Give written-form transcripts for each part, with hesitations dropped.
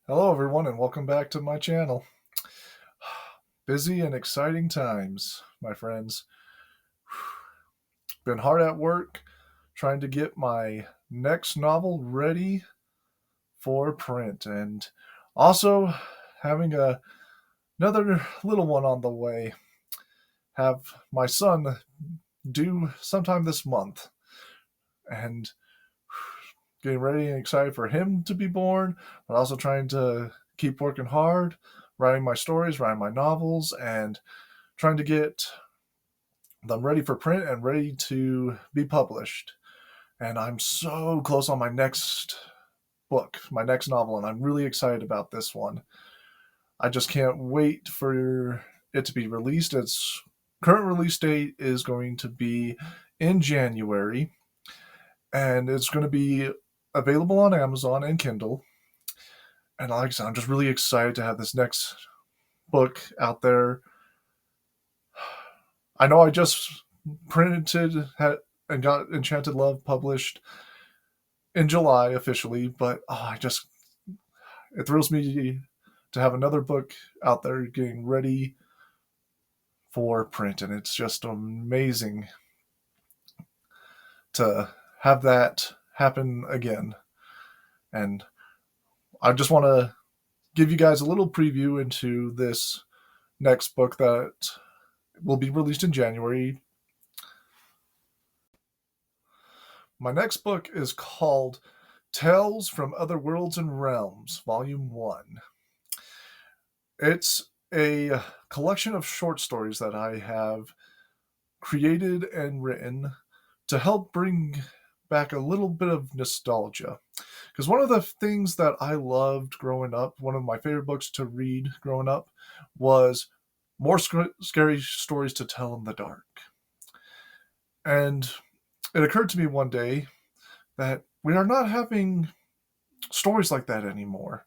Hello, everyone, and welcome back to my channel. Busy and exciting times, my friends. Been hard at work trying to get my next novel ready for print, and also having another little one on the way. Have my son due sometime this month, and getting ready and excited for him to be born, but also trying to keep working hard, writing my stories, writing my novels, and trying to get them ready for print and ready to be published. And I'm so close on my next book, my next novel, and I'm really excited about this one. I just can't wait for it to be released. Its current release date is going to be in January, and it's going to be available on Amazon and Kindle. And like I said, I'm just really excited to have this next book out there. I know I just and got Enchanted Love published in July officially, but it thrills me to have another book out there getting ready for print, and it's just amazing to have that happen again. And I just want to give you guys a little preview into this next book that will be released in January. My next book is called Tales from Other Worlds and Realms, Volume 1. It's a collection of short stories that I have created and written to help bring back a little bit of nostalgia. Because one of the things that I loved growing up, one of my favorite books to read growing up, was More Scary Stories to Tell in the Dark. And it occurred to me one day that we are not having stories like that anymore.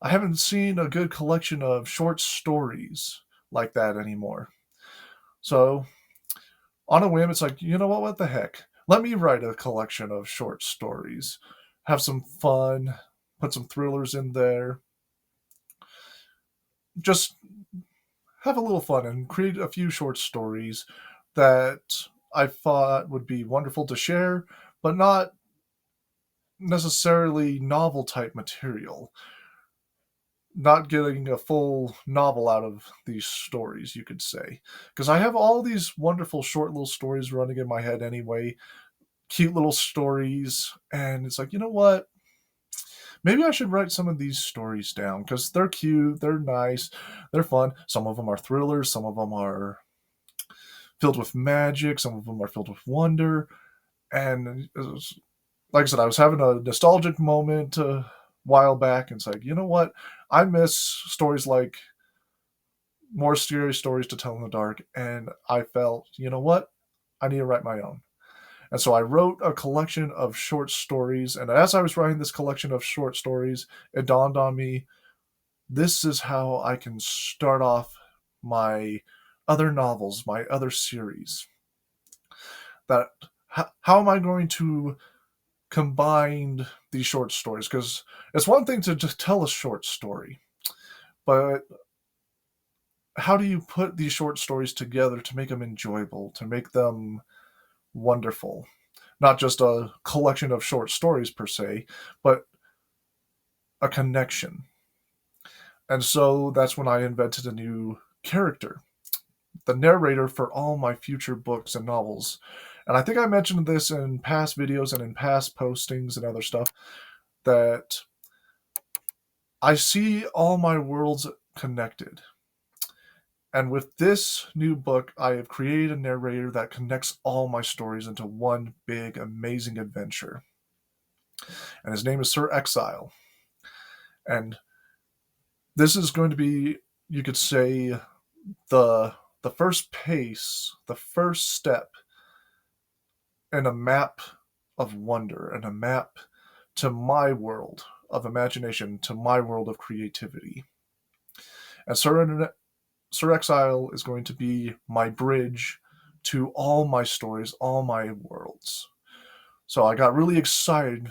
I haven't seen a good collection of short stories like that anymore. So, on a whim, it's like, you know what the heck? Let me write a collection of short stories. Have some fun, put some thrillers in there. Just have a little fun and create a few short stories that I thought would be wonderful to share, but not necessarily novel type material. Not getting a full novel out of these stories, you could say. Because I have all these wonderful short little stories running in my head anyway, cute little stories, and it's like, you know what? Maybe I should write some of these stories down because they're cute, they're nice, they're fun. Some of them are thrillers, some of them are filled with magic, some of them are filled with wonder. And like I said, I was having a nostalgic moment a while back, and it's like, you know what? I miss stories like More Scary Stories to Tell in the Dark, and I felt, you know what? I need to write my own. And so I wrote a collection of short stories. And as I was writing this collection of short stories, it dawned on me this is how I can start off my other novels, my other series. That how am I going to combine these short stories? Because it's one thing to just tell a short story, but how do you put these short stories together to make them enjoyable, to make them wonderful? Not just a collection of short stories per se, but a connection. And so that's when I invented a new character, the narrator for all my future books and novels. And I think I mentioned this in past videos and in past postings and other stuff that I see all my worlds connected. And with this new book, I have created a narrator that connects all my stories into one big, amazing adventure. And his name is Sir Exile. And this is going to be, you could say, the first pace, the first step in a map of wonder and a map to my world of imagination, to my world of creativity. And Sir Exile is going to be my bridge to all my stories, all my worlds. So I got really excited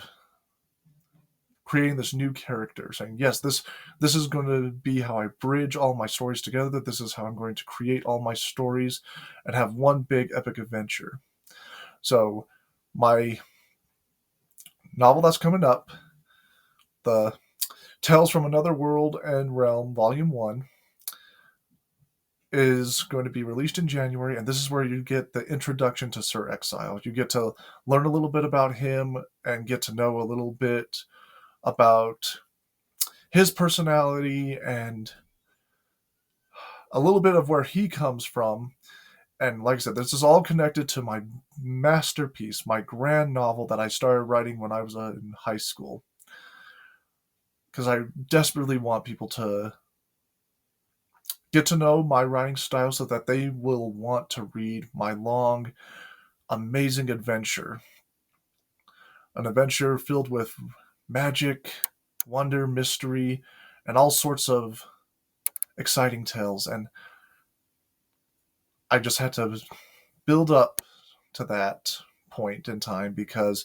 creating this new character, saying, yes, this is going to be how I bridge all my stories together. This is how I'm going to create all my stories and have one big epic adventure. So my novel that's coming up, the Tales from Another World and Realm, Volume 1, is going to be released in January, and this is where you get the introduction to Sir Exile. You get to learn a little bit about him and get to know a little bit about his personality and a little bit of where he comes from. And like I said, this is all connected to my masterpiece, my grand novel that I started writing when I was in high school. Because I desperately want people to get to know my writing style so that they will want to read my long, amazing adventure. An adventure filled with magic, wonder, mystery, and all sorts of exciting tales. And I just had to build up to that point in time because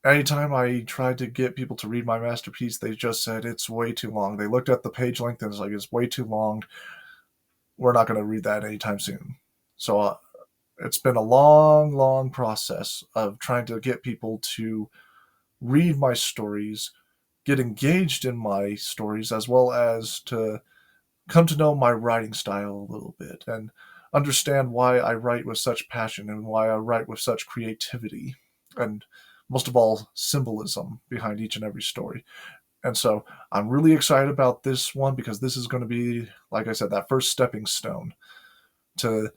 anytime I tried to get people to read my masterpiece, they just said it's way too long. They looked at the page length and it's like, it's way too long. We're not going to read that anytime soon. So it's been a long, long process of trying to get people to read my stories, get engaged in my stories, as well as to come to know my writing style a little bit and understand why I write with such passion and why I write with such creativity and most of all symbolism behind each and every story. And so I'm really excited about this one because this is going to be, like I said, that first stepping stone to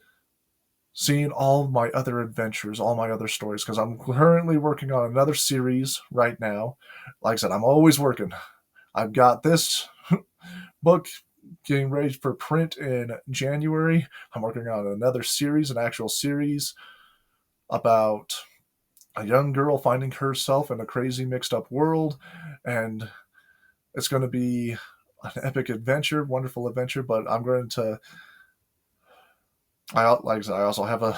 seeing all my other adventures, all my other stories, because I'm currently working on another series right now. Like I said, I'm always working. I've got this book getting ready for print in January. I'm working on another series, an actual series about a young girl finding herself in a crazy mixed up world. And it's going to be an epic adventure, wonderful adventure, but I'm going to, like I said, I also have a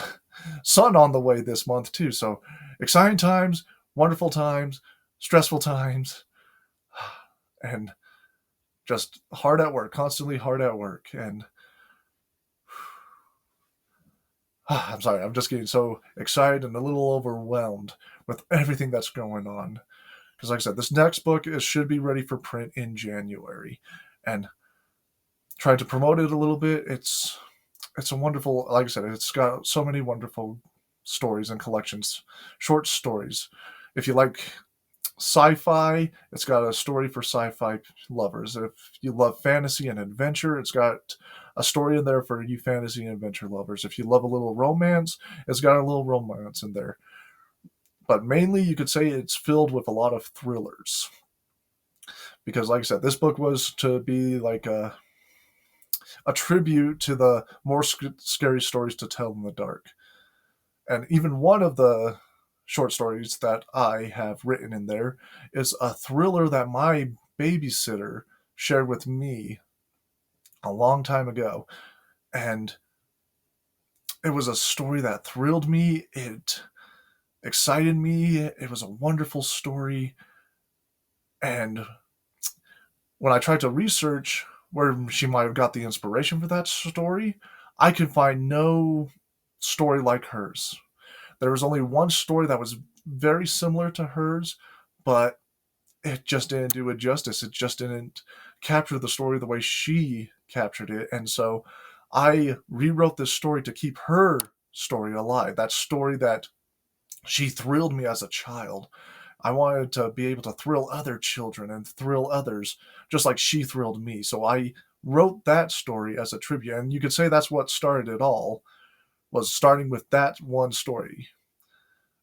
son on the way this month too. So exciting times, wonderful times, stressful times, and just hard at work, constantly hard at work. And I'm sorry, I'm just getting so excited and a little overwhelmed with everything that's going on. Because, like I said, this next book should be ready for print in January, and trying to promote it a little bit. It's a wonderful, like I said, it's got so many wonderful stories and collections, short stories. If you like sci-fi, it's got a story for sci-fi lovers. If you love fantasy and adventure, it's got a story in there for you fantasy and adventure lovers. If you love a little romance, it's got a little romance in there. But mainly, you could say it's filled with a lot of thrillers. Because, like I said, this book was to be like a tribute to the more scary stories to tell in the dark. And even one of the short stories that I have written in there is a thriller that my babysitter shared with me a long time ago. And it was a story that thrilled me. It excited me. It was a wonderful story. And when I tried to research where she might have got the inspiration for that story, I could find no story like hers. There was only one story that was very similar to hers, but it just didn't do it justice. It just didn't capture the story the way she captured it. And so I rewrote this story to keep her story alive. That story that she thrilled me as a child. I wanted to be able to thrill other children and thrill others just like she thrilled me. So I wrote that story as a tribute. And you could say that's what started it all, was starting with that one story.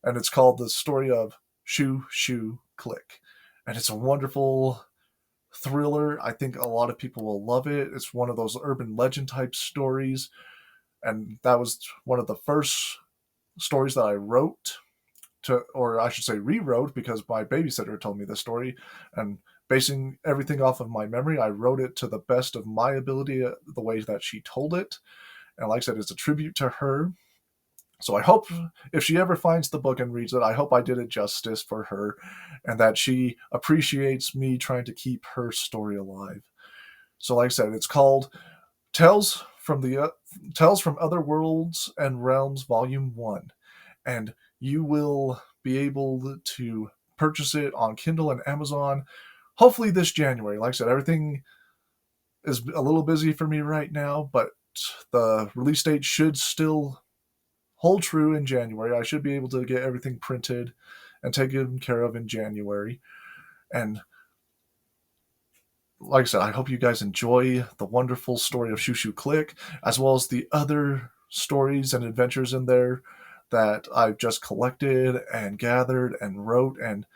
And it's called The Story of Shoo Shoo Click. And it's a wonderful thriller. I think a lot of people will love it. It's one of those urban legend type stories. And that was one of the first stories that I wrote to, or I should say rewrote, because my babysitter told me the story, and basing everything off of my memory, I wrote it to the best of my ability, the way that she told it. And like I said, it's a tribute to her. So I hope if she ever finds the book and reads it, I hope I did it justice for her and that she appreciates me trying to keep her story alive. So like I said, it's called Tales from the Tales from Other Worlds and Realms Volume 1, and you will be able to purchase it on Kindle and Amazon hopefully this January. Like I said, everything is a little busy for me right now, but the release date should still hold true in January. I should be able to get everything printed and taken care of in January. And like I said, I hope you guys enjoy the wonderful story of Shoo Shoo Click, as well as the other stories and adventures in there that I've just collected and gathered and wrote. And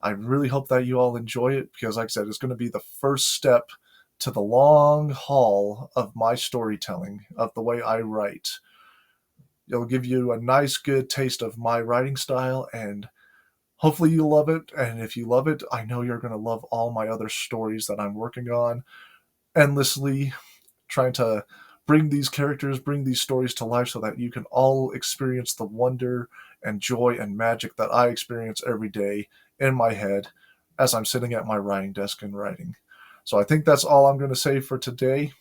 I really hope that you all enjoy it because, like I said, it's going to be the first step to the long haul of my storytelling, of the way I write. It'll give you a nice, good taste of my writing style, and hopefully you love it. And if you love it, I know you're going to love all my other stories that I'm working on endlessly, trying to bring these characters, bring these stories to life so that you can all experience the wonder and joy and magic that I experience every day in my head as I'm sitting at my writing desk and writing. So I think that's all I'm going to say for today.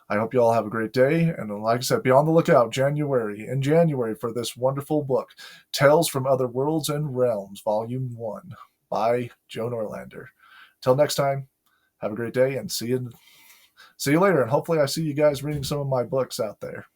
I hope you all have a great day. And like I said, be on the lookout in January for this wonderful book, Tales from Other Worlds and Realms, Volume 1 by Joe Noorlander. Till next time, have a great day and see you later. And hopefully I see you guys reading some of my books out there.